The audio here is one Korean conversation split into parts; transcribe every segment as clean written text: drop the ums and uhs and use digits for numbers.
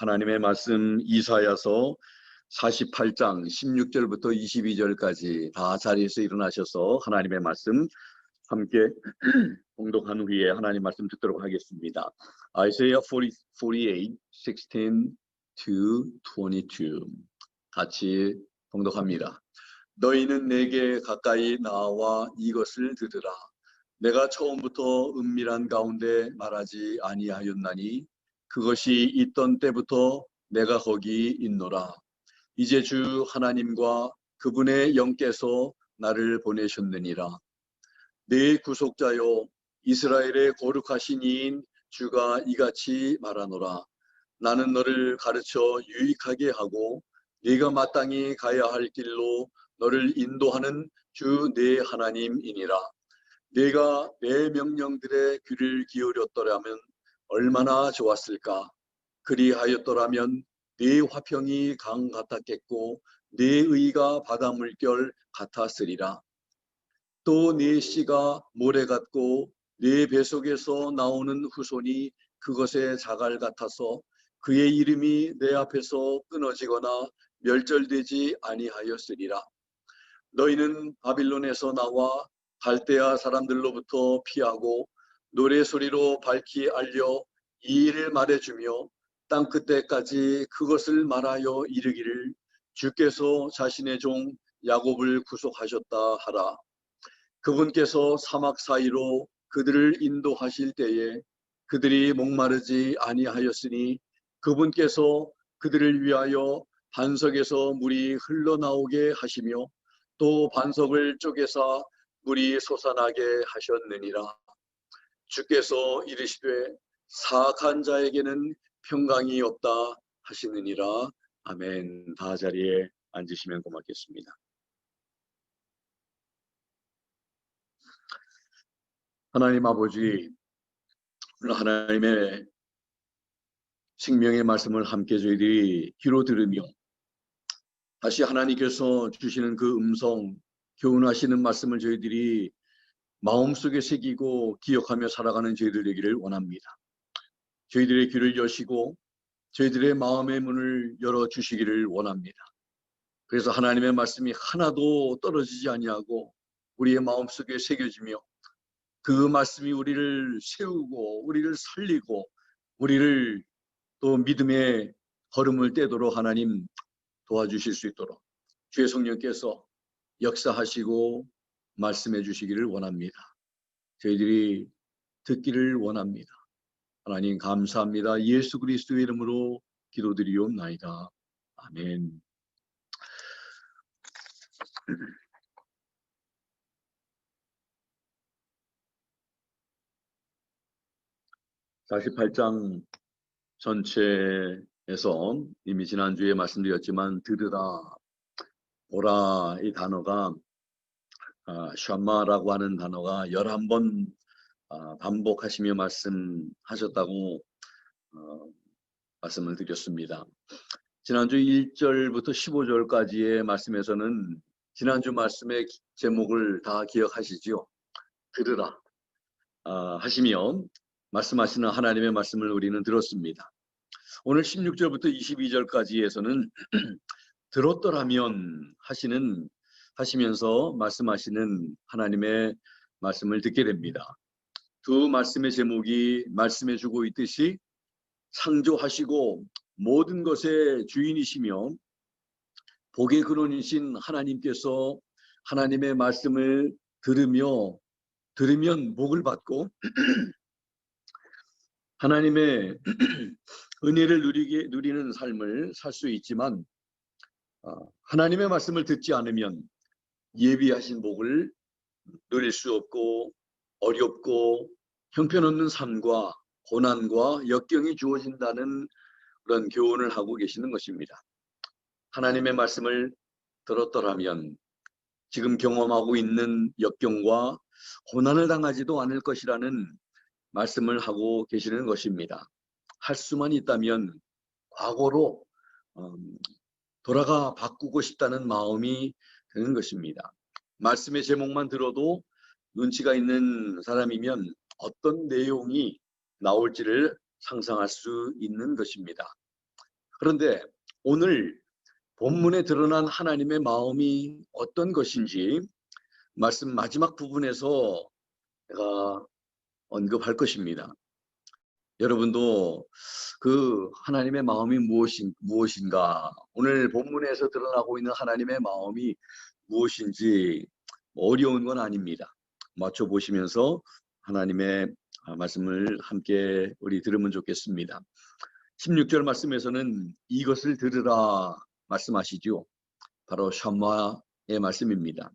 하나님의 말씀 이사야서 48장 16절부터 22절까지 다 자리에서 일어나셔서 하나님의 말씀 함께 봉독한 후에 하나님 말씀 듣도록 하겠습니다. Isaiah 48, 16 to 22 같이 봉독합니다. 너희는 내게 가까이 나와 이것을 들으라. 내가 처음부터 은밀한 가운데 말하지 아니하였나니 그것이 있던 때부터 내가 거기 있노라. 이제 주 하나님과 그분의 영께서 나를 보내셨느니라. 내 구속자여 이스라엘의 거룩하신 이인 주가 이같이 말하노라. 나는 너를 가르쳐 유익하게 하고 네가 마땅히 가야 할 길로 너를 인도하는 주 내 하나님이니라. 네가 내 명령들의 귀를 기울였더라면 얼마나 좋았을까. 그리하였더라면 네 화평이 강 같았겠고 네 의가 바다 물결 같았으리라. 또 네 씨가 모래 같고 네 뱃속에서 나오는 후손이 그것의 자갈 같아서 그의 이름이 내 앞에서 끊어지거나 멸절되지 아니하였으리라. 너희는 바빌론에서 나와 갈대아 사람들로부터 피하고 노래소리로 밝히 알려 이 일을 말해주며 땅끝에까지 그것을 말하여 이르기를 주께서 자신의 종 야곱을 구속하셨다 하라. 그분께서 사막 사이로 그들을 인도하실 때에 그들이 목마르지 아니하였으니 그분께서 그들을 위하여 반석에서 물이 흘러나오게 하시며 또 반석을 쪼개사 물이 솟아나게 하셨느니라. 주께서 이르시되 사악한 자에게는 평강이 없다 하시느니라. 아멘. 다 자리에 앉으시면 고맙겠습니다. 하나님 아버지, 오늘 하나님의 생명의 말씀을 함께 저희들이 귀로 들으며 다시 하나님께서 주시는 그 음성, 교훈하시는 말씀을 저희들이 마음속에 새기고 기억하며 살아가는 저희들 되기를 원합니다. 저희들의 귀를 여시고 저희들의 마음의 문을 열어주시기를 원합니다. 그래서 하나님의 말씀이 하나도 떨어지지 아니하고 우리의 마음속에 새겨지며 그 말씀이 우리를 세우고 우리를 살리고 우리를 또 믿음의 걸음을 떼도록 하나님 도와주실 수 있도록 주의 성령께서 역사하시고 말씀해 주시기를 원합니다. 저희들이 듣기를 원합니다. 하나님 감사합니다. 예수 그리스도의 이름으로 기도드리옵나이다. 아멘. 48장 전체에서 이미 지난주에 말씀드렸지만 들으라, 보라 이 단어가 샤마라고 하는 단어가 11번 반복하시며 말씀하셨다고 말씀을 드렸습니다. 지난주 1절부터 15절까지의 말씀에서는 지난주 말씀의 제목을 다 기억하시죠? 들으라 하시며 말씀하시는 하나님의 말씀을 우리는 들었습니다. 오늘 16절부터 22절까지에서는 들었더라면 하시면서 말씀하시는 하나님의 말씀을 듣게 됩니다. 두 말씀의 제목이 말씀해 주고 있듯이 창조하시고 모든 것의 주인이시며 복의 근원이신 하나님께서 하나님의 말씀을 들으면 복을 받고 하나님의 은혜를 누리는 삶을 살 수 있지만 하나님의 말씀을 듣지 않으면 예비하신 복을 누릴 수 없고 어렵고 형편없는 삶과 고난과 역경이 주어진다는 그런 교훈을 하고 계시는 것입니다. 하나님의 말씀을 들었더라면 지금 경험하고 있는 역경과 고난을 당하지도 않을 것이라는 말씀을 하고 계시는 것입니다. 할 수만 있다면 과거로 돌아가 바꾸고 싶다는 마음이 드는 것입니다. 말씀의 제목만 들어도 눈치가 있는 사람이면 어떤 내용이 나올지를 상상할 수 있는 것입니다. 그런데 오늘 본문에 드러난 하나님의 마음이 어떤 것인지 말씀 마지막 부분에서 제가 언급할 것입니다. 여러분도 그 하나님의 마음이 무엇인가, 오늘 본문에서 드러나고 있는 하나님의 마음이 무엇인지 어려운 건 아닙니다. 맞춰보시면서 하나님의 말씀을 함께 우리 들으면 좋겠습니다. 16절 말씀에서는 이것을 들으라 말씀하시죠. 바로 샤마의 말씀입니다.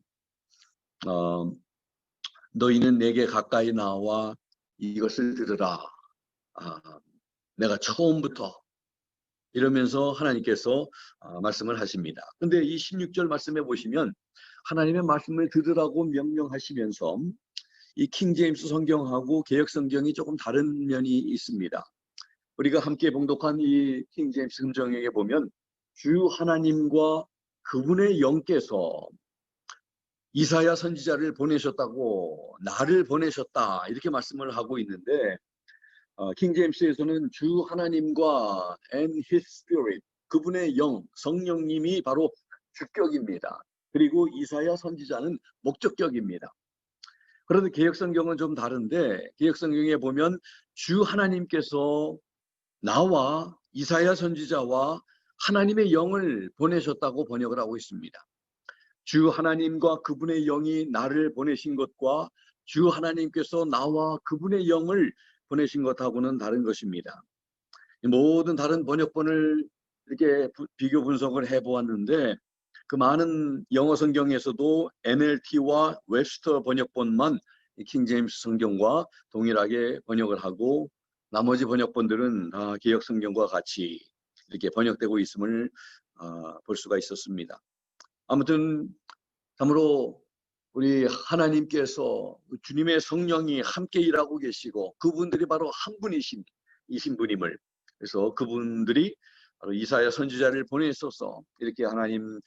너희는 내게 가까이 나와 이것을 들으라. 내가 처음부터 이러면서 하나님께서 말씀을 하십니다. 근데 이 16절 말씀에 보시면 하나님의 말씀을 들으라고 명령하시면서 이 킹제임스 성경하고 개역 성경이 조금 다른 면이 있습니다. 우리가 함께 봉독한 이 킹제임스 성경에 보면 주 하나님과 그분의 영께서 이사야 선지자를 보내셨다고, 나를 보내셨다, 이렇게 말씀을 하고 있는데 킹제임스에서는 주 하나님과 and his spirit, 그분의 영, 성령님이 바로 주격입니다. 그리고 이사야 선지자는 목적격입니다. 그런데 개역성경은 좀 다른데 개역성경에 보면 주 하나님께서 나와 이사야 선지자와 하나님의 영을 보내셨다고 번역을 하고 있습니다. 주 하나님과 그분의 영이 나를 보내신 것과 주 하나님께서 나와 그분의 영을 보내신 것하고는 다른 것입니다. 모든 다른 번역본을 이렇게 비교 분석을 해보았는데 그 많은 영어 성경에서도 NLT와 웹스터 번역본만 킹제임스 성경과 동일하게 번역을 하고 나머지 번역본들은 다 개역 성경과 같이 이렇게 번역되고 있음을 볼 수가 있었습니다. 아무튼 참으로 우리 하나님께서 주님의 성령이 함께 일하고 계시고 그분들이 바로 한 분이신 분임을, 그래서 그분들이 바로 이사야 선지자를 보내셔서 이렇게 하나님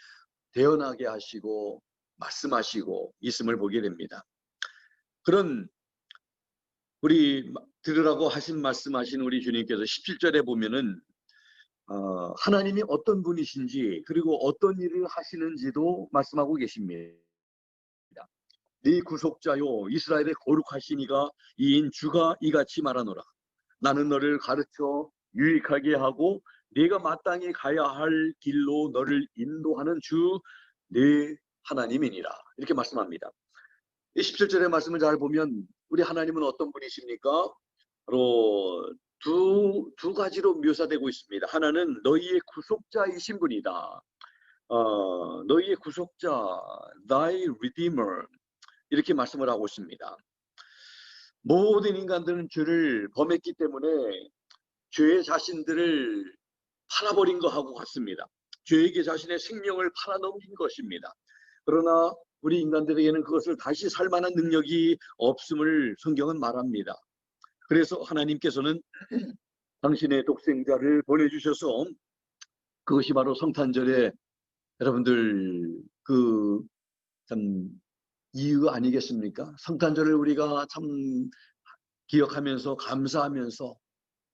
대언하게 하시고 말씀하시고 있음을 보게 됩니다. 그런 우리 들으라고 말씀하신 우리 주님께서 17절에 보면은 하나님이 어떤 분이신지 그리고 어떤 일을 하시는지도 말씀하고 계십니다. 네 구속자요 이스라엘의 거룩하신 이가 이인 주가 이같이 말하노라. 나는 너를 가르쳐 유익하게 하고 네가 마땅히 가야 할 길로 너를 인도하는 주 네 하나님이니라. 이렇게 말씀합니다. 이 17절의 말씀을 잘 보면 우리 하나님은 어떤 분이십니까? 바로 두 가지로 묘사되고 있습니다. 하나는 너희의 구속자이신 분이다. 너희의 구속자, thy redeemer, 이렇게 말씀을 하고 있습니다. 모든 인간들은 죄를 범했기 때문에 죄 자신들을 팔아버린 것하고 같습니다. 죄에게 자신의 생명을 팔아넘긴 것입니다. 그러나 우리 인간들에게는 그것을 다시 살 만한 능력이 없음을 성경은 말합니다. 그래서 하나님께서는 당신의 독생자를 보내주셔서, 그것이 바로 성탄절에 여러분들 참 이유 아니겠습니까? 성탄절을 우리가 참 기억하면서 감사하면서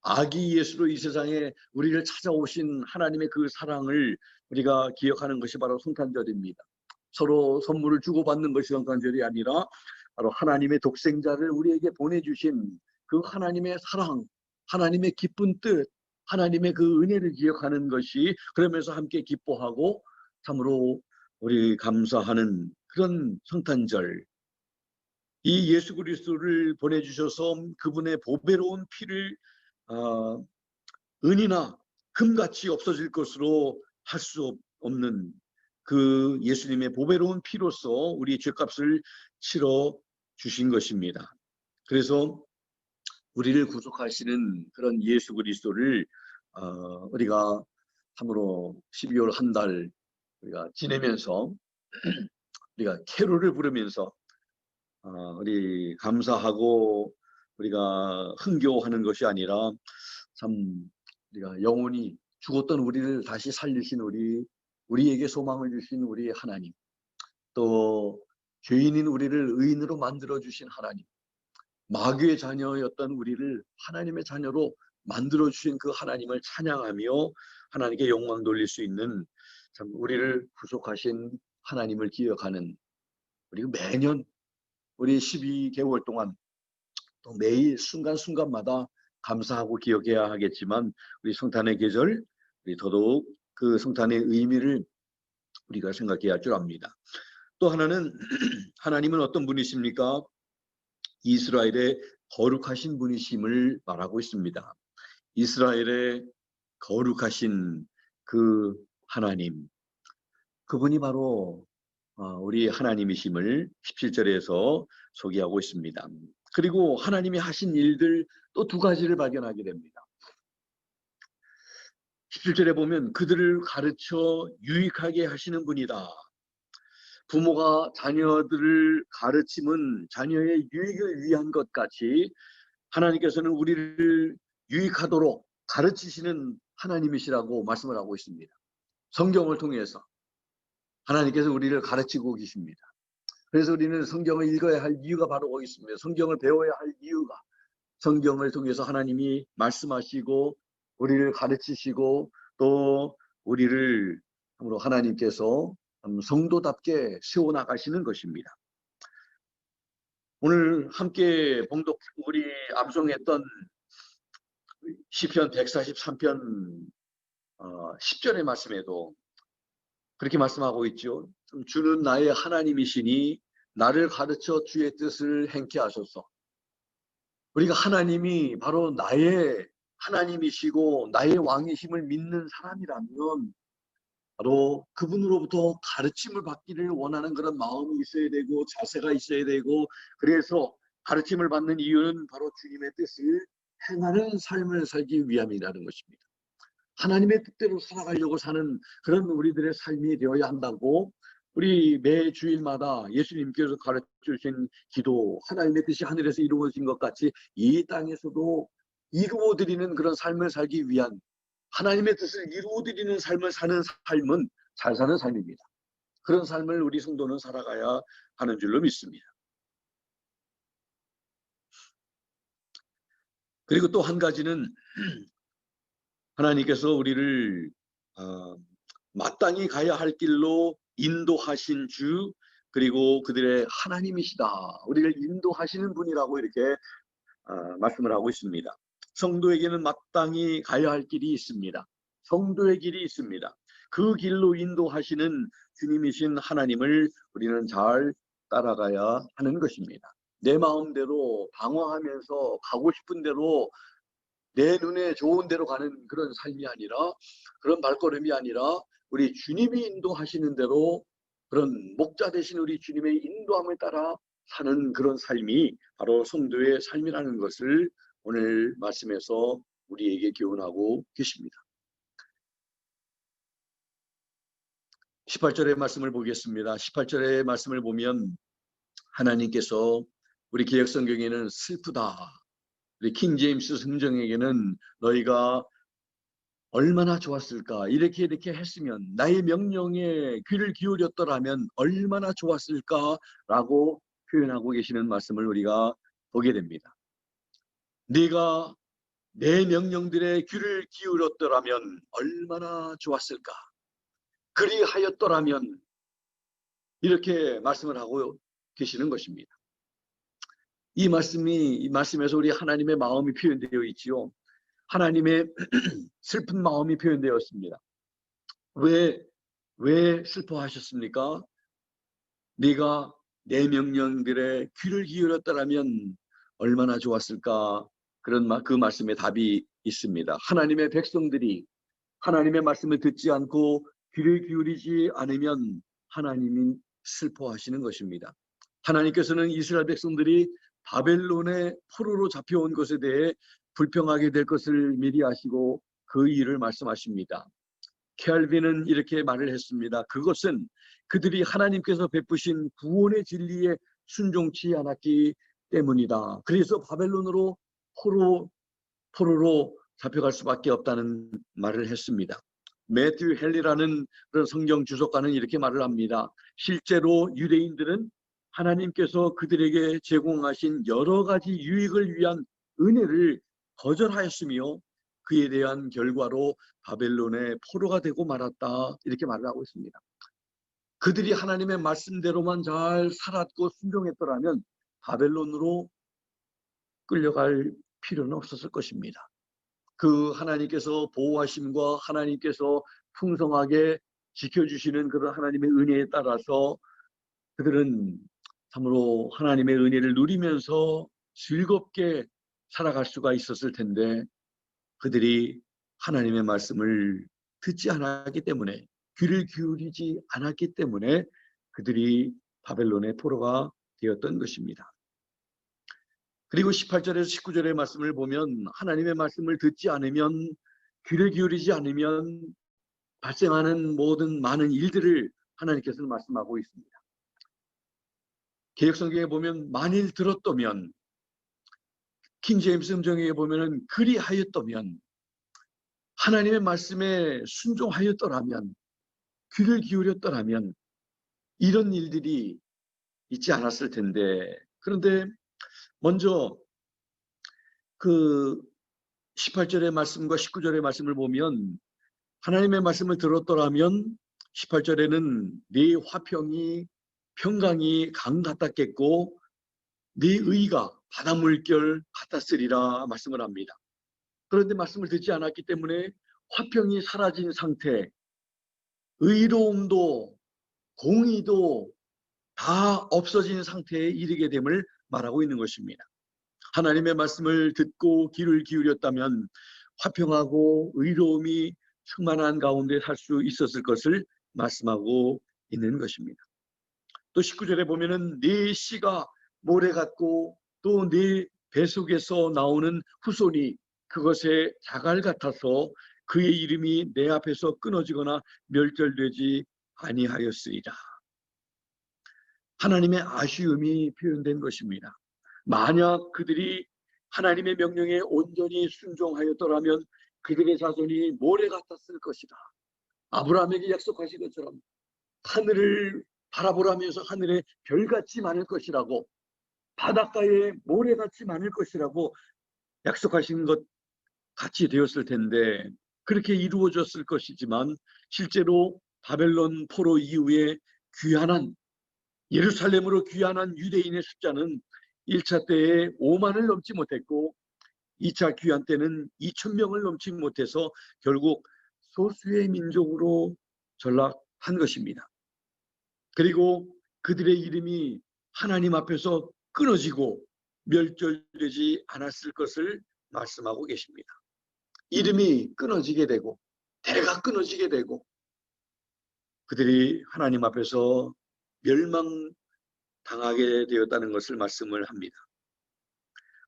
아기 예수로 이 세상에 우리를 찾아오신 하나님의 그 사랑을 우리가 기억하는 것이 바로 성탄절입니다. 서로 선물을 주고받는 것이 성탄절이 아니라 바로 하나님의 독생자를 우리에게 보내주신 그 하나님의 사랑, 하나님의 기쁜 뜻, 하나님의 그 은혜를 기억하는 것이, 그러면서 함께 기뻐하고 참으로 우리 감사하는 그런 성탄절. 이 예수 그리스도를 보내주셔서 그분의 보배로운 피를 은이나 금같이 없어질 것으로 할 수 없는 그 예수님의 보배로운 피로서 우리 죄값을 치러 주신 것입니다. 그래서 우리를 구속하시는 그런 예수 그리스도를 우리가 참으로 12월 한 달 우리가 지내면서 우리가 캐롤을 부르면서 우리 감사하고 우리가 흥겨워하는 것이 아니라 참 우리가 영원히 죽었던 우리를 다시 살리신 우리에게 소망을 주신 우리 하나님, 또 죄인인 우리를 의인으로 만들어 주신 하나님, 마귀의 자녀였던 우리를 하나님의 자녀로 만들어 주신 그 하나님을 찬양하며 하나님께 영광 돌릴 수 있는, 참 우리를 구속하신 하나님을 기억하는, 그리고 매년 우리 12개월 동안 또 매일 순간순간마다 감사하고 기억해야 하겠지만, 우리 성탄의 계절, 우리 더더욱 그 성탄의 의미를 우리가 생각해야 할 줄 압니다. 또 하나는 하나님은 어떤 분이십니까? 이스라엘의 거룩하신 분이심을 말하고 있습니다. 이스라엘의 거룩하신 그 하나님, 그분이 바로 우리 하나님이심을 17절에서 소개하고 있습니다. 그리고 하나님이 하신 일들 또 두 가지를 발견하게 됩니다. 17절에 보면 그들을 가르쳐 유익하게 하시는 분이다. 부모가 자녀들을 가르침은 자녀의 유익을 위한 것 같이 하나님께서는 우리를 유익하도록 가르치시는 하나님이시라고 말씀을 하고 있습니다. 성경을 통해서 하나님께서 우리를 가르치고 계십니다. 그래서 우리는 성경을 읽어야 할 이유가 바로 거기 있습니다. 성경을 배워야 할 이유가, 성경을 통해서 하나님이 말씀하시고 우리를 가르치시고 또 우리를 하나님께서 성도답게 세워나가시는 것입니다. 오늘 함께 봉독 우리 암송했던 시편 143편 10절의 말씀에도 그렇게 말씀하고 있죠. 주는 나의 하나님이시니 나를 가르쳐 주의 뜻을 행케 하소서. 우리가 하나님이 바로 나의 하나님이시고 나의 왕이심을 믿는 사람이라면 바로 그분으로부터 가르침을 받기를 원하는 그런 마음이 있어야 되고 자세가 있어야 되고, 그래서 가르침을 받는 이유는 바로 주님의 뜻을 행하는 삶을 살기 위함이라는 것입니다. 하나님의 뜻대로 살아가려고 사는 그런 우리들의 삶이 되어야 한다고, 우리 매 주일마다 예수님께서 가르쳐 주신 기도, 하나님의 뜻이 하늘에서 이루어진 것 같이 이 땅에서도 이루어드리는 그런 삶을 살기 위한, 하나님의 뜻을 이루어드리는 삶을 사는 삶은 잘 사는 삶입니다. 그런 삶을 우리 성도는 살아가야 하는 줄로 믿습니다. 그리고 또 한 가지는 하나님께서 우리를 마땅히 가야 할 길로 인도하신 주, 그리고 그들의 하나님이시다. 우리를 인도하시는 분이라고 이렇게 말씀을 하고 있습니다. 성도에게는 마땅히 가야 할 길이 있습니다. 성도의 길이 있습니다. 그 길로 인도하시는 주님이신 하나님을 우리는 잘 따라가야 하는 것입니다. 내 마음대로 방황하면서 가고 싶은 대로 내 눈에 좋은 대로 가는 그런 삶이 아니라, 그런 발걸음이 아니라 우리 주님이 인도하시는 대로, 그런 목자 되신 우리 주님의 인도함을 따라 사는 그런 삶이 바로 성도의 삶이라는 것을 오늘 말씀에서 우리에게 교훈하고 계십니다. 18절의 말씀을 보겠습니다. 18절의 말씀을 보면 하나님께서, 우리 개역성경에는 슬프다, 우리 킹제임스 성경에게는 너희가 얼마나 좋았을까, 이렇게 했으면, 나의 명령에 귀를 기울였더라면 얼마나 좋았을까라고 표현하고 계시는 말씀을 우리가 보게 됩니다. 네가 내 명령들에 귀를 기울였더라면 얼마나 좋았을까, 그리하였더라면, 이렇게 말씀을 하고 계시는 것입니다. 이 말씀에서 우리 하나님의 마음이 표현되어 있지요. 하나님의 슬픈 마음이 표현되었습니다. 왜 슬퍼하셨습니까? 네가 내 명령들에 귀를 기울였더라면 얼마나 좋았을까? 그 말씀에 답이 있습니다. 하나님의 백성들이 하나님의 말씀을 듣지 않고 귀를 기울이지 않으면 하나님이 슬퍼하시는 것입니다. 하나님께서는 이스라엘 백성들이 바벨론의 포로로 잡혀온 것에 대해 불평하게 될 것을 미리 아시고 그 일을 말씀하십니다. 켈빈은 이렇게 말을 했습니다. 그것은 그들이 하나님께서 베푸신 구원의 진리에 순종치 않았기 때문이다. 그래서 바벨론으로 포로로 잡혀갈 수밖에 없다는 말을 했습니다. 매튜 헨리라는 그런 성경 주석가는 이렇게 말을 합니다. 실제로 유대인들은 하나님께서 그들에게 제공하신 여러 가지 유익을 위한 은혜를 거절하였으며 그에 대한 결과로 바벨론의 포로가 되고 말았다. 이렇게 말을 하고 있습니다. 그들이 하나님의 말씀대로만 잘 살았고 순종했더라면 바벨론으로 끌려갈 필요는 없었을 것입니다. 그 하나님께서 보호하심과 하나님께서 풍성하게 지켜주시는 그런 하나님의 은혜에 따라서 그들은 참으로 하나님의 은혜를 누리면서 즐겁게 살아갈 수가 있었을 텐데 그들이 하나님의 말씀을 듣지 않았기 때문에 귀를 기울이지 않았기 때문에 그들이 바벨론의 포로가 되었던 것입니다. 그리고 18절에서 19절의 말씀을 보면 하나님의 말씀을 듣지 않으면 귀를 기울이지 않으면 발생하는 모든 많은 일들을 하나님께서는 말씀하고 있습니다. 개역성경에 보면 만일 들었다면, 킹제임스 음정에 보면은 그리하였다면, 하나님의 말씀에 순종하였더라면, 귀를 기울였더라면 이런 일들이 있지 않았을 텐데, 그런데 먼저 그 18절의 말씀과 19절의 말씀을 보면 하나님의 말씀을 들었더라면 18절에는 네 화평이 평강이 강 같았겠고 네 의가 바다 물결 같았으리라 말씀을 합니다. 그런데 말씀을 듣지 않았기 때문에 화평이 사라진 상태, 의로움도 공의도 다 없어진 상태에 이르게 됨을 말하고 있는 것입니다. 하나님의 말씀을 듣고 귀를 기울였다면 화평하고 의로움이 충만한 가운데 살 수 있었을 것을 말씀하고 있는 것입니다. 또 19절에 보면은 네 씨가 모래 같고 또 네 뱃속에서 나오는 후손이 그것의 자갈 같아서 그의 이름이 내 앞에서 끊어지거나 멸절되지 아니하였으리라. 하나님의 아쉬움이 표현된 것입니다. 만약 그들이 하나님의 명령에 온전히 순종하였더라면 그들의 자손이 모래 같았을 것이다. 아브라함에게 약속하신 것처럼 하늘을 바라보라면서 하늘에 별같이 많을 것이라고, 바닷가에 모래같이 많을 것이라고 약속하신 것 같이 되었을 텐데 그렇게 이루어졌을 것이지만 실제로 바벨론 포로 이후에 귀환한 예루살렘으로 귀환한 유대인의 숫자는 1차 때에 5만을 넘지 못했고 2차 귀환 때는 2,000명을 넘지 못해서 결국 소수의 민족으로 전락한 것입니다. 그리고 그들의 이름이 하나님 앞에서 끊어지고 멸절되지 않았을 것을 말씀하고 계십니다. 이름이 끊어지게 되고 대가 끊어지게 되고 그들이 하나님 앞에서 멸망당하게 되었다는 것을 말씀을 합니다.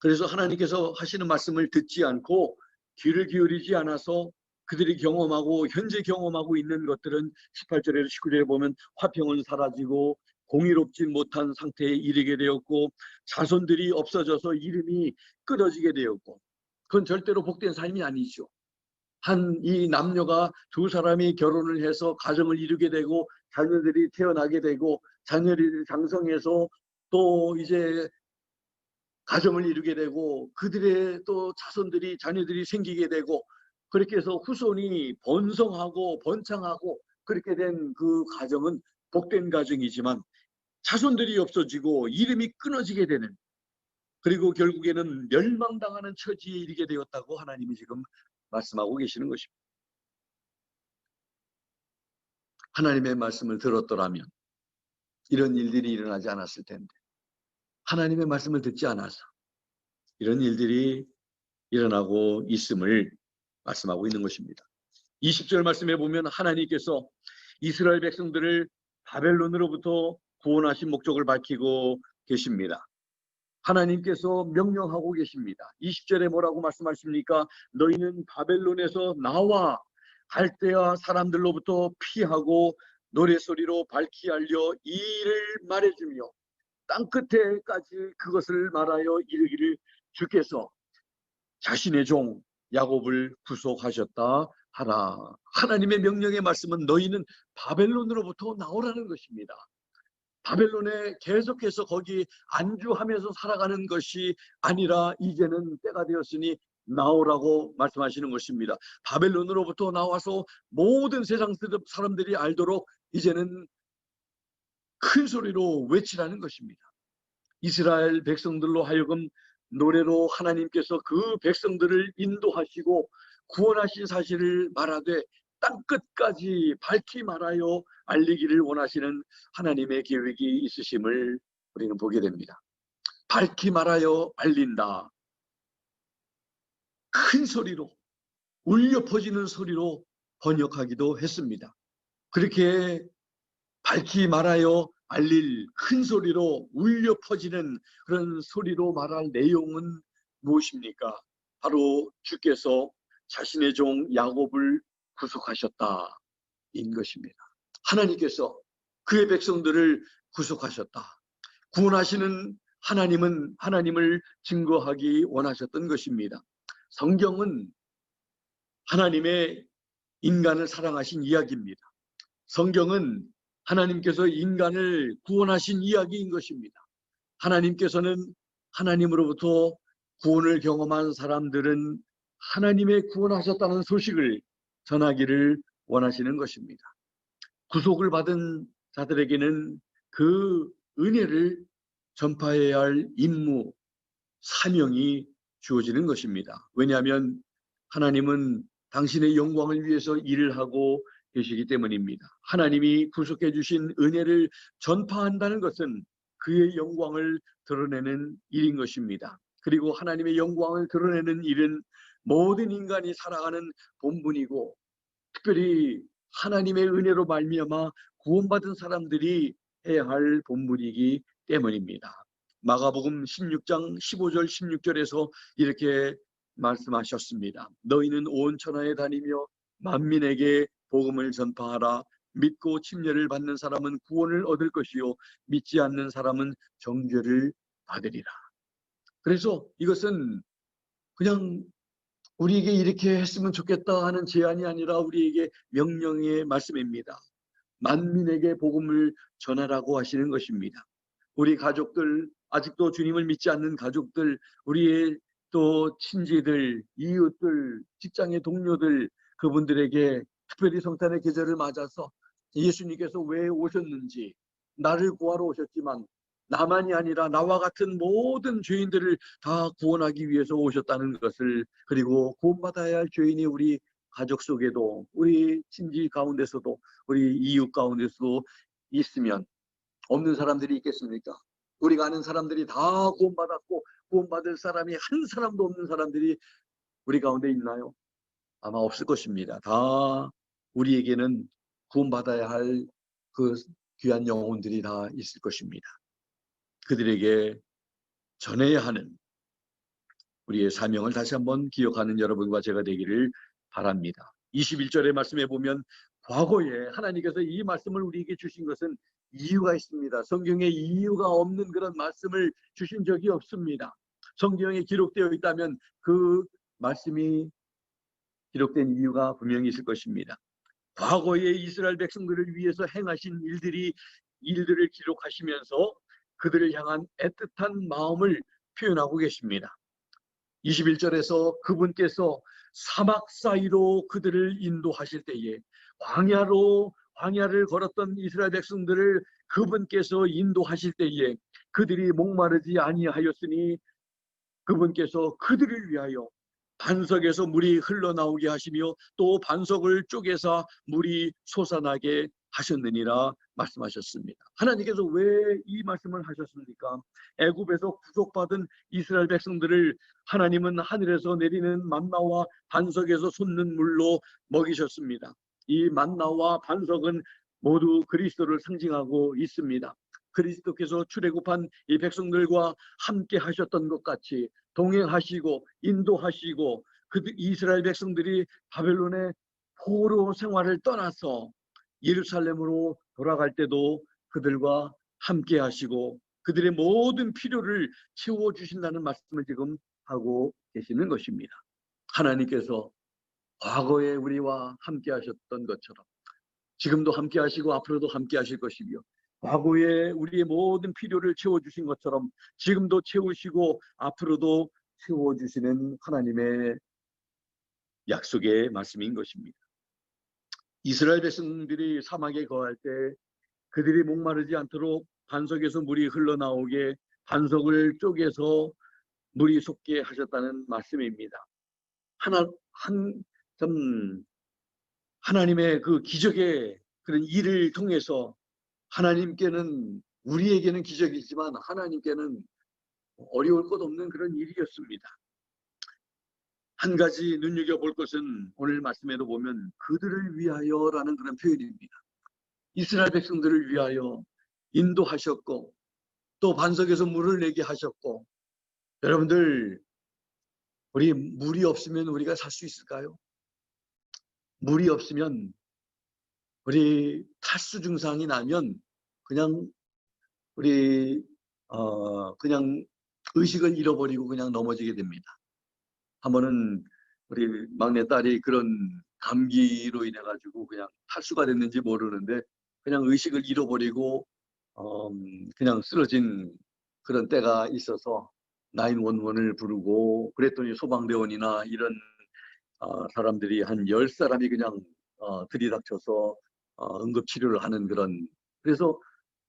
그래서 하나님께서 하시는 말씀을 듣지 않고 귀를 기울이지 않아서 그들이 경험하고 현재 경험하고 있는 것들은 18절에서 19절에 보면 화평은 사라지고 공의롭지 못한 상태에 이르게 되었고 자손들이 없어져서 이름이 끊어지게 되었고 그건 절대로 복된 삶이 아니죠. 한 이 남녀가 두 사람이 결혼을 해서 가정을 이루게 되고 자녀들이 태어나게 되고 자녀들이 장성해서 또 이제 가정을 이루게 되고 그들의 또 자손들이 자녀들이 생기게 되고 그렇게 해서 후손이 번성하고 번창하고 그렇게 된 그 가정은 복된 가정이지만 자손들이 없어지고 이름이 끊어지게 되는 그리고 결국에는 멸망당하는 처지에 이르게 되었다고 하나님이 지금 말씀하고 계시는 것입니다. 하나님의 말씀을 들었더라면 이런 일들이 일어나지 않았을 텐데 하나님의 말씀을 듣지 않아서 이런 일들이 일어나고 있음을 말씀하고 있는 것입니다. 20절 말씀에 보면 하나님께서 이스라엘 백성들을 바벨론으로부터 구원하신 목적을 밝히고 계십니다. 하나님께서 명령하고 계십니다. 20절에 뭐라고 말씀하십니까? 너희는 바벨론에서 나와 갈대아 사람들로부터 피하고 노래소리로 밝히 알려 이 일을 말해주며 땅끝에까지 그것을 말하여 이르기를 주께서 자신의 종 야곱을 구속하셨다 하라. 하나님의 명령의 말씀은 너희는 바벨론으로부터 나오라는 것입니다. 바벨론에 계속해서 거기 안주하면서 살아가는 것이 아니라 이제는 때가 되었으니 나오라고 말씀하시는 것입니다. 바벨론으로부터 나와서 모든 세상 사람들이 알도록 이제는 큰 소리로 외치라는 것입니다. 이스라엘 백성들로 하여금 노래로 하나님께서 그 백성들을 인도하시고 구원하신 사실을 말하되 땅끝까지 밝히 말하여 알리기를 원하시는 하나님의 계획이 있으심을 우리는 보게 됩니다. 밝히 말하여 알린다. 큰 소리로, 울려 퍼지는 소리로 번역하기도 했습니다. 그렇게 밝히 말하여 알릴, 큰 소리로 울려 퍼지는 그런 소리로 말할 내용은 무엇입니까? 바로 주께서 자신의 종 야곱을 구속하셨다 인 것입니다. 하나님께서 그의 백성들을 구속하셨다. 구원하시는 하나님은 하나님을 증거하기 원하셨던 것입니다. 성경은 하나님의 인간을 사랑하신 이야기입니다. 성경은 하나님께서 인간을 구원하신 이야기인 것입니다. 하나님께서는 하나님으로부터 구원을 경험한 사람들은 하나님의 구원하셨다는 소식을 전하기를 원하시는 것입니다. 구속을 받은 자들에게는 그 은혜를 전파해야 할 임무, 사명이 주어지는 것입니다. 왜냐하면 하나님은 당신의 영광을 위해서 일을 하고 계시기 때문입니다. 하나님이 구속해 주신 은혜를 전파한다는 것은 그의 영광을 드러내는 일인 것입니다. 그리고 하나님의 영광을 드러내는 일은 모든 인간이 살아가는 본분이고, 특별히 하나님의 은혜로 말미암아 구원받은 사람들이 해야 할 본분이기 때문입니다. 마가복음 16장 15절 16절에서 이렇게 말씀하셨습니다. 너희는 온 천하에 다니며 만민에게 복음을 전파하라. 믿고 침례를 받는 사람은 구원을 얻을 것이요 믿지 않는 사람은 정죄를 받으리라. 그래서 이것은 그냥 우리에게 이렇게 했으면 좋겠다 하는 제안이 아니라 우리에게 명령의 말씀입니다. 만민에게 복음을 전하라고 하시는 것입니다. 우리 가족들, 아직도 주님을 믿지 않는 가족들, 우리의 또 친지들, 이웃들, 직장의 동료들, 그분들에게 특별히 성탄의 계절을 맞아서 예수님께서 왜 오셨는지, 나를 구하러 오셨지만 나만이 아니라 나와 같은 모든 죄인들을 다 구원하기 위해서 오셨다는 것을, 그리고 구원받아야 할 죄인이 우리 가족 속에도, 우리 친지 가운데서도, 우리 이웃 가운데서도 있으면 없는 사람들이 있겠습니까? 우리가 아는 사람들이 다 구원받았고 구원받을 사람이 한 사람도 없는 사람들이 우리 가운데 있나요? 아마 없을 것입니다. 다 우리에게는 구원받아야 할 그 귀한 영혼들이 다 있을 것입니다. 그들에게 전해야 하는 우리의 사명을 다시 한번 기억하는 여러분과 제가 되기를 바랍니다. 21절의 말씀에 보면 과거에 하나님께서 이 말씀을 우리에게 주신 것은 이유가 있습니다. 성경에 이유가 없는 그런 말씀을 주신 적이 없습니다. 성경에 기록되어 있다면 그 말씀이 기록된 이유가 분명히 있을 것입니다. 과거에 이스라엘 백성들을 위해서 행하신 일들을 기록하시면서 그들을 향한 애틋한 마음을 표현하고 계십니다. 21절에서 그분께서 사막 사이로 그들을 인도하실 때에, 광야를 걸었던 이스라엘 백성들을 그분께서 인도하실 때에 그들이 목마르지 아니하였으니 그분께서 그들을 위하여 반석에서 물이 흘러나오게 하시며 또 반석을 쪼개서 물이 솟아나게 하셨느니라 말씀하셨습니다. 하나님께서 왜 이 말씀을 하셨습니까? 애굽에서 구속받은 이스라엘 백성들을 하나님은 하늘에서 내리는 만나와 반석에서 솟는 물로 먹이셨습니다. 이 만나와 반석은 모두 그리스도를 상징하고 있습니다. 그리스도께서 출애굽한 이 백성들과 함께 하셨던 것 같이 동행하시고 인도하시고 그 이스라엘 백성들이 바벨론의 포로 생활을 떠나서 예루살렘으로 돌아갈 때도 그들과 함께 하시고 그들의 모든 필요를 채워주신다는 말씀을 지금 하고 계시는 것입니다. 하나님께서 과거에 우리와 함께 하셨던 것처럼 지금도 함께 하시고 앞으로도 함께 하실 것이며, 과거에 우리의 모든 필요를 채워주신 것처럼 지금도 채우시고 앞으로도 채워주시는 하나님의 약속의 말씀인 것입니다. 이스라엘 백성들이 사막에 거할 때 그들이 목마르지 않도록 반석에서 물이 흘러나오게 반석을 쪼개서 물이 솟게 하셨다는 말씀입니다. 하나님의 그 기적의 그런 일을 통해서 하나님께는, 우리에게는 기적이지만 하나님께는 어려울 것 없는 그런 일이었습니다. 한 가지 눈여겨볼 것은 오늘 말씀에도 보면 그들을 위하여라는 그런 표현입니다. 이스라엘 백성들을 위하여 인도하셨고 또 반석에서 물을 내게 하셨고, 여러분들, 우리 물이 없으면 우리가 살 수 있을까요? 물이 없으면 우리 탈수 증상이 나면 그냥 우리 그냥 의식을 잃어버리고 그냥 넘어지게 됩니다. 한 번은 우리 막내딸이 그런 감기로 인해 가지고 그냥 탈수가 됐는지 모르는데 그냥 의식을 잃어버리고 그냥 쓰러진 그런 때가 있어서 911을 부르고 그랬더니 소방대원이나 이런 사람들이 한 10사람이 그냥 들이닥쳐서 응급치료를 하는 그런, 그래서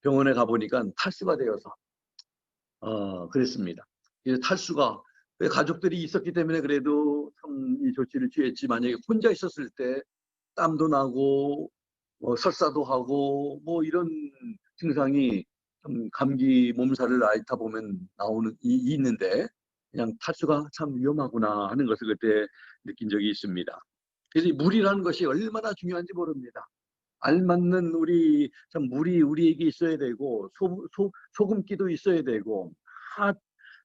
병원에 가보니까 탈수가 되어서 그랬습니다. 탈수가 가족들이 있었기 때문에 그래도 이 조치를 취했지, 만약에 혼자 있었을 때 땀도 나고 설사도 하고 뭐 이런 증상이 좀 감기 몸살을 앓다 보면 있는데 그냥 탈수가 참 위험하구나 하는 것을 그때 느낀 적이 있습니다. 그래서 이 물이라는 것이 얼마나 중요한지 모릅니다. 알맞는 물이 우리에게 있어야 되고 소금기도 있어야 되고 다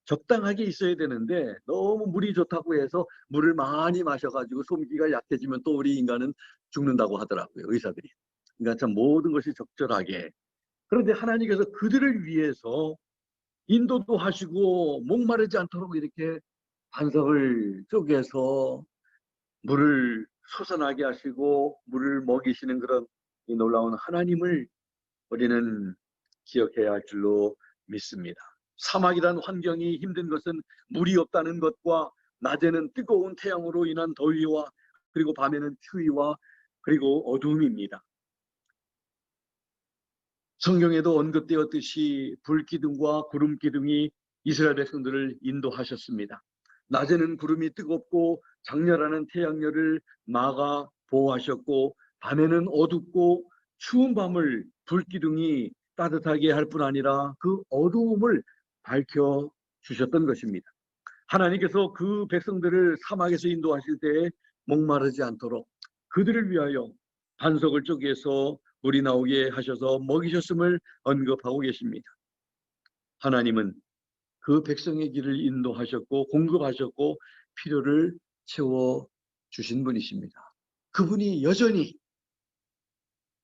적당하게 있어야 되는데 너무 물이 좋다고 해서 물을 많이 마셔가지고 소금기가 약해지면 또 우리 인간은 죽는다고 하더라고요, 의사들이. 그러니까 참 모든 것이 적절하게. 그런데 하나님께서 그들을 위해서 인도도 하시고 목마르지 않도록 이렇게 반석을 쪼개서 물을 솟아나게 하시고 물을 먹이시는 그런 이 놀라운 하나님을 우리는 기억해야 할 줄로 믿습니다. 사막이란 환경이 힘든 것은 물이 없다는 것과 낮에는 뜨거운 태양으로 인한 더위와 그리고 밤에는 추위와 그리고 어두움입니다. 성경에도 언급되었듯이 불기둥과 구름기둥이 이스라엘 백성들을 인도하셨습니다. 낮에는 구름이 뜨겁고 장렬하는 태양열을 막아 보호하셨고 밤에는 어둡고 추운 밤을 불기둥이 따뜻하게 할 뿐 아니라 그 어두움을 밝혀주셨던 것입니다. 하나님께서 그 백성들을 사막에서 인도하실 때에 목마르지 않도록 그들을 위하여 반석을 쪼개서 물이 나오게 하셔서 먹이셨음을 언급하고 계십니다. 하나님은 그 백성의 길을 인도하셨고 공급하셨고 필요를 채워주신 분이십니다. 그분이 여전히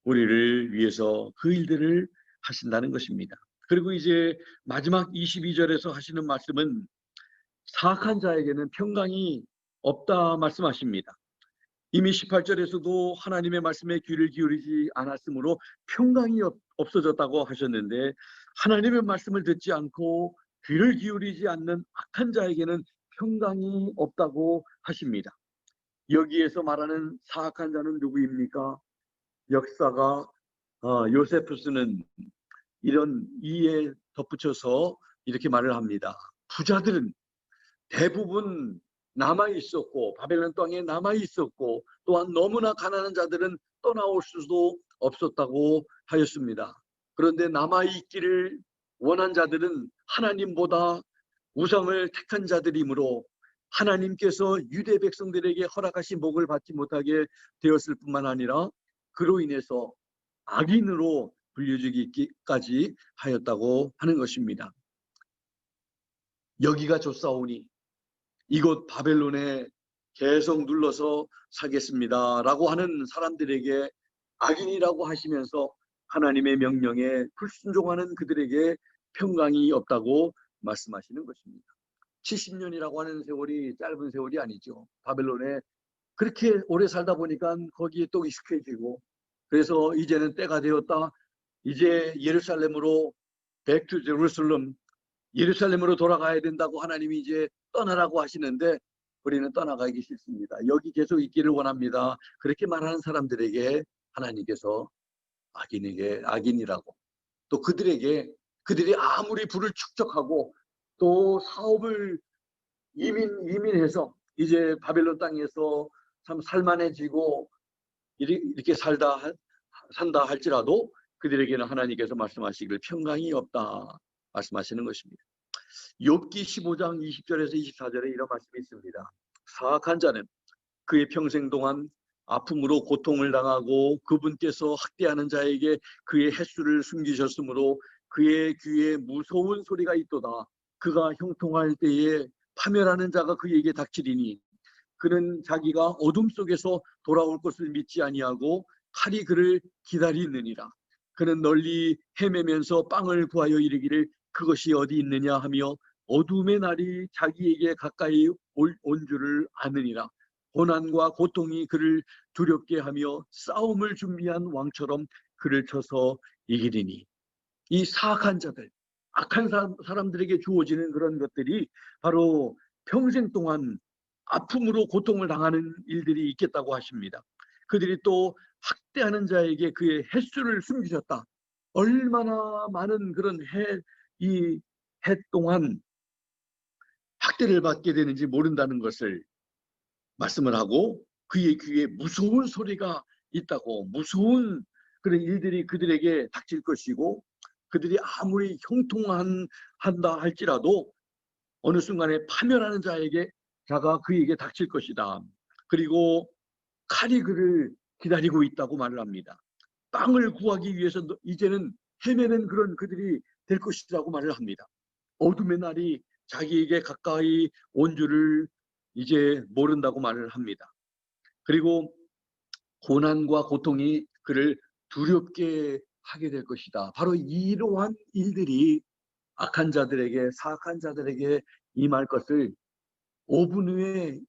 우리를 위해서 그 일들을 하신다는 것입니다. 그리고 이제 마지막 22절에서 하시는 말씀은 사악한 자에게는 평강이 없다 말씀하십니다. 이미 18절에서도 하나님의 말씀에 귀를 기울이지 않았으므로 평강이 없어졌다고 하셨는데, 하나님의 말씀을 듣지 않고 귀를 기울이지 않는 악한 자에게는 평강이 없다고 하십니다. 여기에서 말하는 사악한 자는 누구입니까? 역사가 요세푸스는 이런 이에 덧붙여서 이렇게 말을 합니다. 부자들은 대부분 남아있었고 바벨론 땅에 남아있었고 또한 너무나 가난한 자들은 떠나올 수도 없었다고 하였습니다. 그런데 남아있기를 원한 자들은 하나님보다 우상을 택한 자들이므로 하나님께서 유대 백성들에게 허락하신 복을 받지 못하게 되었을 뿐만 아니라 그로 인해서 악인으로 불려지기까지 하였다고 하는 것입니다. 여기가 좋사오니 이곳 바벨론에 계속 눌러서 살겠습니다 라고 하는 사람들에게 악인이라고 하시면서 하나님의 명령에 불순종하는 그들에게 평강이 없다고 말씀하시는 것입니다. 70년이라고 하는 세월이 짧은 세월이 아니죠. 바벨론에 그렇게 오래 살다 보니까 거기에 또 익숙해지고, 그래서 이제는 때가 되었다, 이제 예루살렘으로 back to Jerusalem, 예루살렘으로 돌아가야 된다고 하나님이 이제 떠나라고 하시는데 우리는 떠나가기 싫습니다. 여기 계속 있기를 원합니다. 그렇게 말하는 사람들에게 하나님께서 악인이라고, 또 그들이 아무리 부를 축적하고 또 사업을 이민해서 이제 바벨론 땅에서 참 살만해지고 이렇게 산다 할지라도 그들에게는 하나님께서 말씀하시기를 평강이 없다 말씀하시는 것입니다. 욥기 15장 20절에서 24절에 이런 말씀이 있습니다. 사악한 자는 그의 평생 동안 아픔으로 고통을 당하고 그분께서 학대하는 자에게 그의 횟수를 숨기셨으므로 그의 귀에 무서운 소리가 있도다. 그가 형통할 때에 파멸하는 자가 그에게 닥치리니 그는 자기가 어둠 속에서 돌아올 것을 믿지 아니하고 칼이 그를 기다리느니라. 그는 널리 헤매면서 빵을 구하여 이르기를 그것이 어디 있느냐 하며 어둠의 날이 자기에게 가까이 온 줄을 아느니라. 고난과 고통이 그를 두렵게 하며 싸움을 준비한 왕처럼 그를 쳐서 이기리니. 이 사악한 자들, 악한 사람들에게 주어지는 그런 것들이 바로 평생 동안 아픔으로 고통을 당하는 일들이 있겠다고 하십니다. 그들이 또 학대하는 자에게 그의 횟수를 숨기셨다. 얼마나 많은 그런 이 해 동안 학대를 받게 되는지 모른다는 것을 말씀을 하고 그의 귀에 무서운 소리가 있다고, 무서운 그런 일들이 그들에게 닥칠 것이고 그들이 아무리 형통한다 할지라도 어느 순간에 파멸하는 자가 그에게 닥칠 것이다. 그리고 칼이 그를 기다리고 있다고 말을 합니다. 빵을 구하기 위해서 이제는 헤매는 그런 그들이 될 것이라고 말을 합니다. 어둠의 날이 자기에게 가까이 온 줄을 이제 모른다고 말을 합니다. 그리고 고난과 고통이 그를 두렵게 하게 될 것이다. 바로 이러한 일들이 악한 자들에게, 사악한 자들에게 임할 것을 5분 후에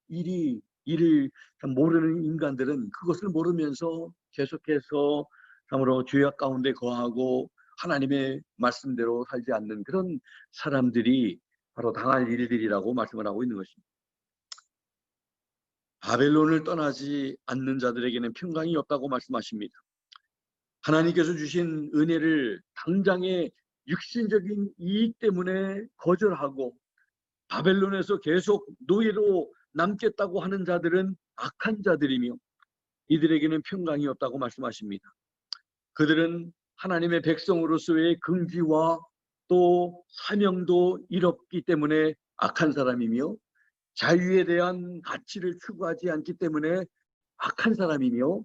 일을 모르는 인간들은 그것을 모르면서 계속해서 참으로 죄악 가운데 거하고 하나님의 말씀대로 살지 않는 그런 사람들이 바로 당할 일들이라고 말씀을 하고 있는 것입니다. 바벨론을 떠나지 않는 자들에게는 평강이 없다고 말씀하십니다. 하나님께서 주신 은혜를 당장의 육신적인 이익 때문에 거절하고 바벨론에서 계속 노예로 남겠다고 하는 자들은 악한 자들이며 이들에게는 평강이 없다고 말씀하십니다. 그들은 하나님의 백성으로서의 긍지와 또 사명도 잃었기 때문에 악한 사람이며 자유에 대한 가치를 추구하지 않기 때문에 악한 사람이며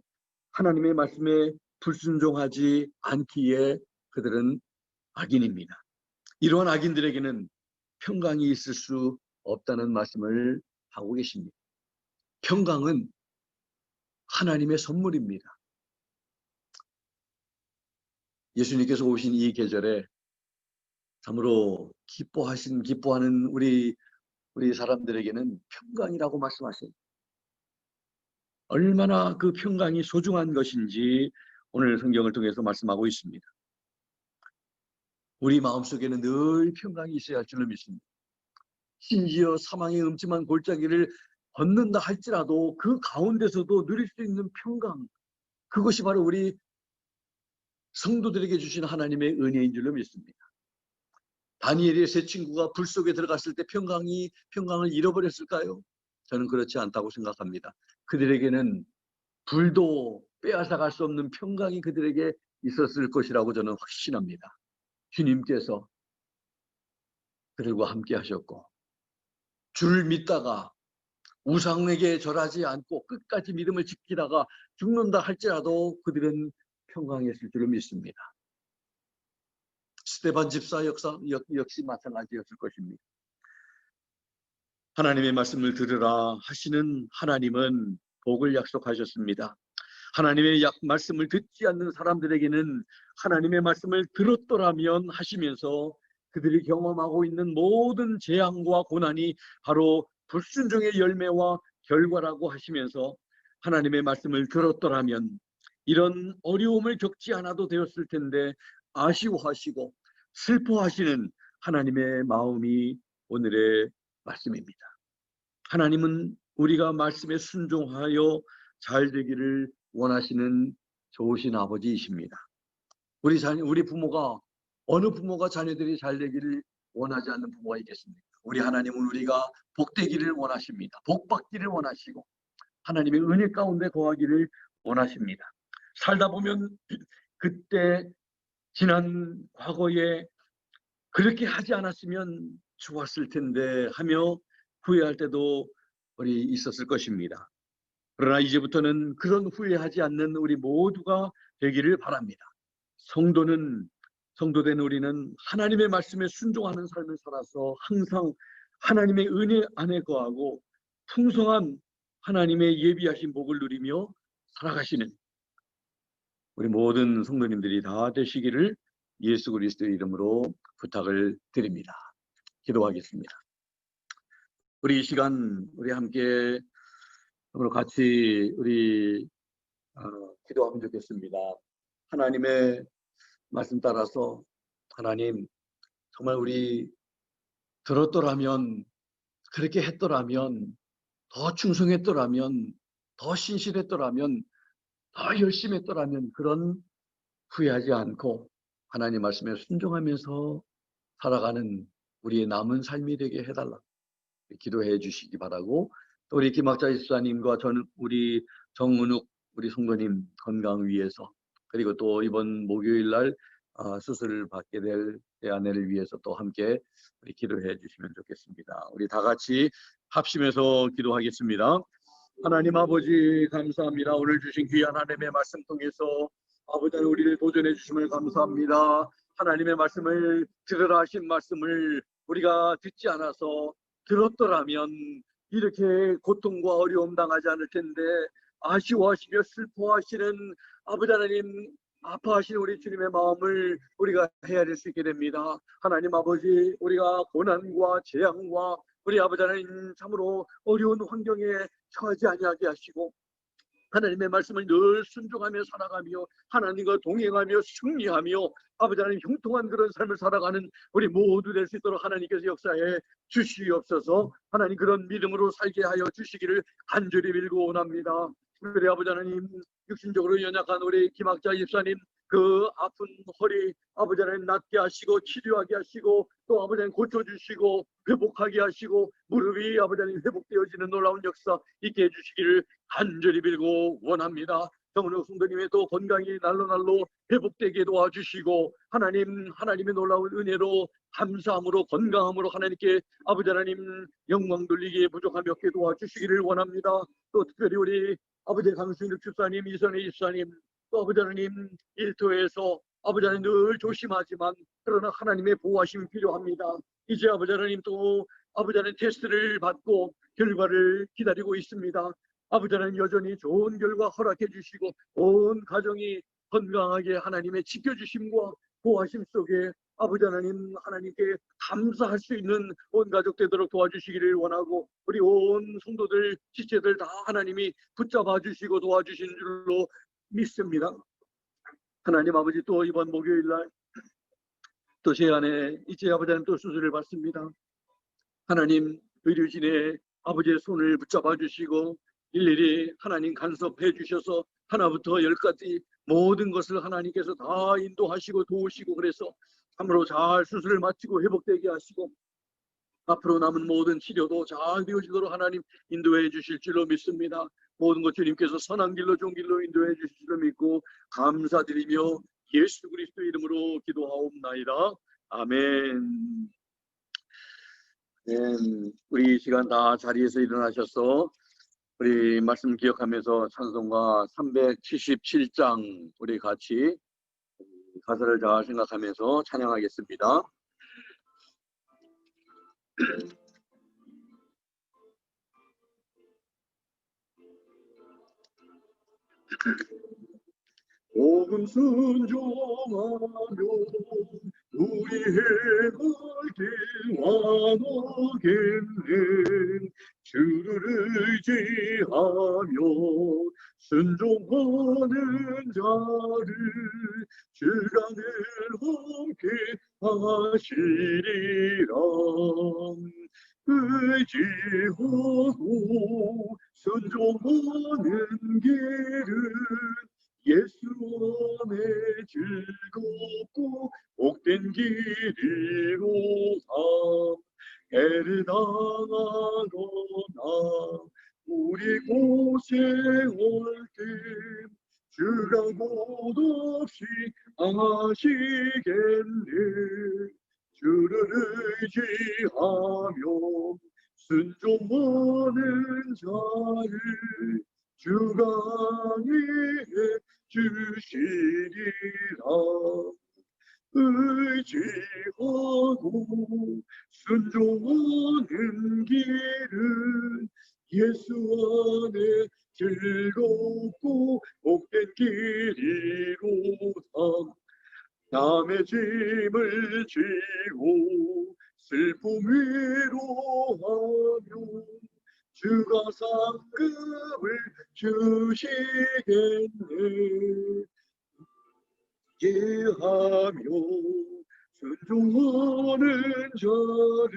하나님의 말씀에 불순종하지 않기에 그들은 악인입니다. 이러한 악인들에게는 평강이 있을 수 없다는 말씀을 하고 계십니다. 평강은 하나님의 선물입니다. 예수님께서 오신 이 계절에 참으로 기뻐하는 우리 사람들에게는 평강이라고 말씀하십니다. 얼마나 그 평강이 소중한 것인지 오늘 성경을 통해서 말씀하고 있습니다. 우리 마음속에는 늘 평강이 있어야 할 줄로 믿습니다. 심지어 사망의 음침한 골짜기를 걷는다 할지라도 그 가운데서도 누릴 수 있는 평강, 그것이 바로 우리 성도들에게 주신 하나님의 은혜인 줄로 믿습니다. 다니엘의 세 친구가 불 속에 들어갔을 때 평강을 잃어버렸을까요? 저는 그렇지 않다고 생각합니다. 그들에게는 불도 빼앗아갈 수 없는 평강이 그들에게 있었을 것이라고 저는 확신합니다. 주님께서 그들과 함께 하셨고 주를 믿다가 우상에게 절하지 않고 끝까지 믿음을 지키다가 죽는다 할지라도 그들은 평강했을 줄로 믿습니다. 스데반 집사 역시 마찬가지였을 것입니다. 하나님의 말씀을 들으라 하시는 하나님은 복을 약속하셨습니다. 하나님의 말씀을 듣지 않는 사람들에게는 하나님의 말씀을 들었더라면 하시면서 그들이 경험하고 있는 모든 재앙과 고난이 바로 불순종의 열매와 결과라고 하시면서 하나님의 말씀을 들었더라면 이런 어려움을 겪지 않아도 되었을 텐데 아쉬워하시고 슬퍼하시는 하나님의 마음이 오늘의 말씀입니다. 하나님은 우리가 말씀에 순종하여 잘 되기를 원하시는 좋으신 아버지이십니다. 우리 부모가, 어느 부모가 자녀들이 잘 되기를 원하지 않는 부모가 있겠습니까? 우리 하나님은 우리가 복되기를 원하십니다. 복받기를 원하시고 하나님의 은혜 가운데 거하기를 원하십니다. 살다 보면 그때 지난 과거에 그렇게 하지 않았으면 좋았을 텐데 하며 후회할 때도 우리 있었을 것입니다. 그러나 이제부터는 그런 후회하지 않는 우리 모두가 되기를 바랍니다. 성도된 우리는 하나님의 말씀에 순종하는 삶을 살아서 항상 하나님의 은혜 안에 거하고 풍성한 하나님의 예비하신 복을 누리며 살아가시는 우리 모든 성도님들이 다 되시기를 예수 그리스도의 이름으로 부탁을 드립니다. 기도하겠습니다. 우리 이 시간 우리 함께 같이 우리 기도하면 좋겠습니다. 하나님의 말씀 따라서 하나님, 정말 우리 들었더라면, 그렇게 했더라면, 더 충성했더라면, 더 신실했더라면, 더 열심히 했더라면, 그런 후회하지 않고 하나님 말씀에 순종하면서 살아가는 우리의 남은 삶이 되게 해달라 기도해 주시기 바라고, 또 우리 김학자 집사님과 우리 정은욱 우리 성도님 건강 위해서, 그리고 또 이번 목요일 날 수술을 받게 될 내 아내를 위해서 또 함께 우리 기도해 주시면 좋겠습니다. 우리 다 같이 합심해서 기도하겠습니다. 하나님 아버지 감사합니다. 오늘 주신 귀한 하나님의 말씀 통해서 아버지 우리를 도전해 주심을 감사합니다. 하나님의 말씀을 들으라 하신 말씀을 우리가 듣지 않아서 들었더라면 이렇게 고통과 어려움 당하지 않을 텐데, 아쉬워하시며 슬퍼하시는 아버지 하나님, 아파하시는 우리 주님의 마음을 우리가 헤아릴 수 있게 됩니다. 하나님 아버지, 우리가 고난과 재앙과 우리 아버지 하나님 참으로 어려운 환경에 처하지 아니하게 하시고 하나님의 말씀을 늘 순종하며 살아가며 하나님과 동행하며 승리하며 아버지 하나님 형통한 그런 삶을 살아가는 우리 모두 될 수 있도록 하나님께서 역사해 주시옵소서. 하나님 그런 믿음으로 살게 하여 주시기를 간절히 빌고 원합니다. 우리 아버지 하나님, 육신적으로 연약한 우리 김학자 집사님 그 아픈 허리 아버지 하나님 낫게 하시고 치료하게 하시고 또 아버지 하나님 고쳐주시고 회복하게 하시고 무릎이 아버지 하나님 회복되어지는 놀라운 역사 있게 해주시기를 간절히 빌고 원합니다. 정은옥 성도님의 또 건강이 날로 회복되게 도와주시고 하나님의 놀라운 은혜로 감사함으로 건강함으로 하나님께 아버지 하나님 영광 돌리기에 부족함이 없게 도와주시기를 원합니다. 또 특별히 우리 아버지 강순육 집사님, 이선희 집사님, 또 아버지 하나님 일터에서 아버지 하나님 늘 조심하지만 그러나 하나님의 보호하심이 필요합니다. 이제 아버지 하나님 또 아버지 하나님 테스트를 받고 결과를 기다리고 있습니다. 아버지 하나님 여전히 좋은 결과 허락해 주시고 온 가정이 건강하게 하나님의 지켜주심과 보호하심 속에 아버지 하나님 하나님께 감사할 수 있는 온 가족 되도록 도와주시기를 원하고 우리 온 성도들 지체들 다 하나님이 붙잡아 주시고 도와주신 줄로 믿습니다. 하나님 아버지 또 이번 목요일 날 또 제 아내 이제 아버지 하나님 또 수술을 받습니다. 하나님 의료진의 아버지의 손을 붙잡아 주시고 일일이 하나님 간섭해 주셔서 하나부터 열까지 모든 것을 하나님께서 다 인도하시고 도우시고 그래서 참으로 잘 수술을 마치고 회복되게 하시고 앞으로 남은 모든 치료도 잘 되어지도록 하나님 인도해 주실 줄로 믿습니다. 모든 것 주님께서 선한 길로 좋은 길로 인도해 주실 줄로 믿고 감사드리며 예수 그리스도 이름으로 기도하옵나이다. 아멘. 네, 우리 이 시간 다 자리에서 일어나셔서 우리 말씀 기억하면서 찬송가 377장 우리 같이 가사를 잘 생각하면서 찬양하겠습니다. 복음 순종하며 우리의 갈길 완하겠네. 주를 의지하며 순종하는 자를 주가 늘 함께 하시리라. 의지하고 순종하는 길은 예수 안에 즐겁고 복된 길이로다. 해를 당하거나 우리 고생할 때 주가 곧없이 아시겠네. 주를 의지하며 순종하는 자를 주가 위해 주시리라. 의지하고 순종하는 길은 예수 안에 즐겁고 복된 길이로다. 남의 짐을 지고 슬픔 위로하며 주가 상급을 주시겠네. 예하며 순종하는 자를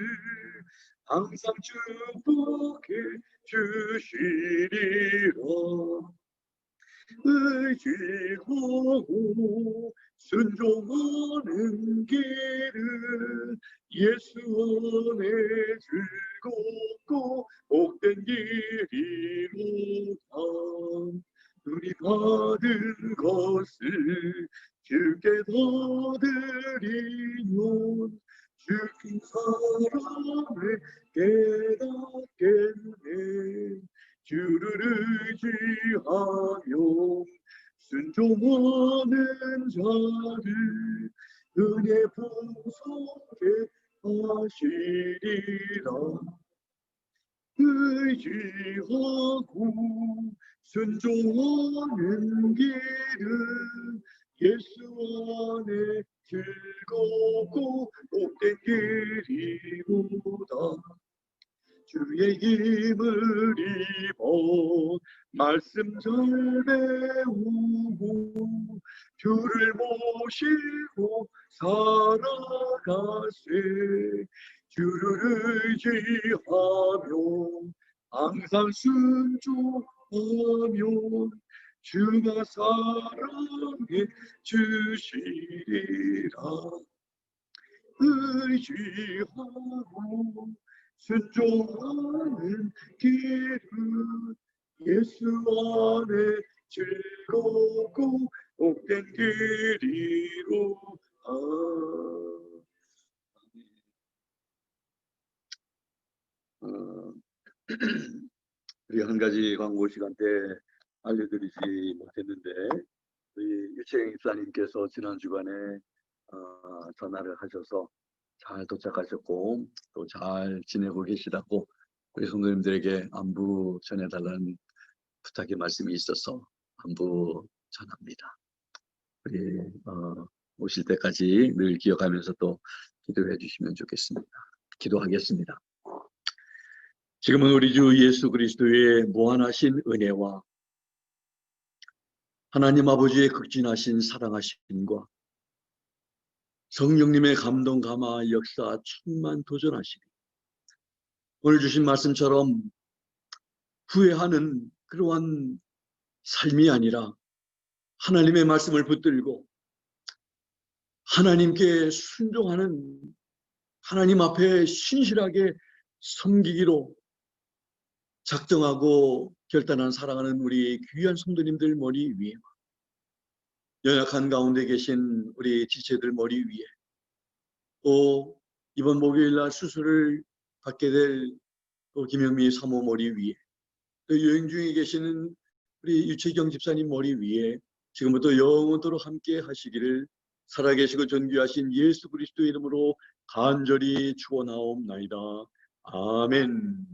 항상 축복해 주시리라. 의지하고 순종하는 길은 예수 안에 즐겁고 복된 길이로다. 우리 받은 것을 주께 더 드리면 죽은 사람을 깨닫겠네. 주를 의지하며 순종하는 자를 은혜 풍성케 하시리라. 의지하고 순종하는 길은 예수 안에 즐겁고 복된 길이로다. 주의 힘을 입어 말씀 잘 배우고 주를 모시고 살아가세. 주를 의지하며 항상 순종하며 주가 사랑해 주시리라. 의지하고 순종하는 길은 예수 안에 즐겁고 복된 길이로다. 우리 한 가지 광고 시간 때 알려드리지 못했는데 우리 유채영 입사님께서 지난 주간에 전화를 하셔서 잘 도착하셨고 또 잘 지내고 계시다고 우리 성도님들에게 안부 전해달라는 부탁의 말씀이 있어서 안부 전합니다. 우리 오실 때까지 늘 기억하면서 또 기도해 주시면 좋겠습니다. 기도하겠습니다. 지금은 우리 주 예수 그리스도의 무한하신 은혜와 하나님 아버지의 극진하신 사랑하심과 성령님의 감동 감화 역사 충만 도전하시니 오늘 주신 말씀처럼 후회하는 그러한 삶이 아니라 하나님의 말씀을 붙들고 하나님께 순종하는 하나님 앞에 신실하게 섬기기로 작정하고 결단한 사랑하는 우리 귀한 성도님들 머리 위에 연약한 가운데 계신 우리 지체들 머리 위에 또 이번 목요일날 수술을 받게 될 또 김영미 사모 머리 위에 또 여행 중에 계시는 우리 유채경 집사님 머리 위에 지금부터 영원토록 함께 하시기를 살아계시고 존귀하신 예수 그리스도의 이름으로 간절히 축원하옵나이다. 아멘.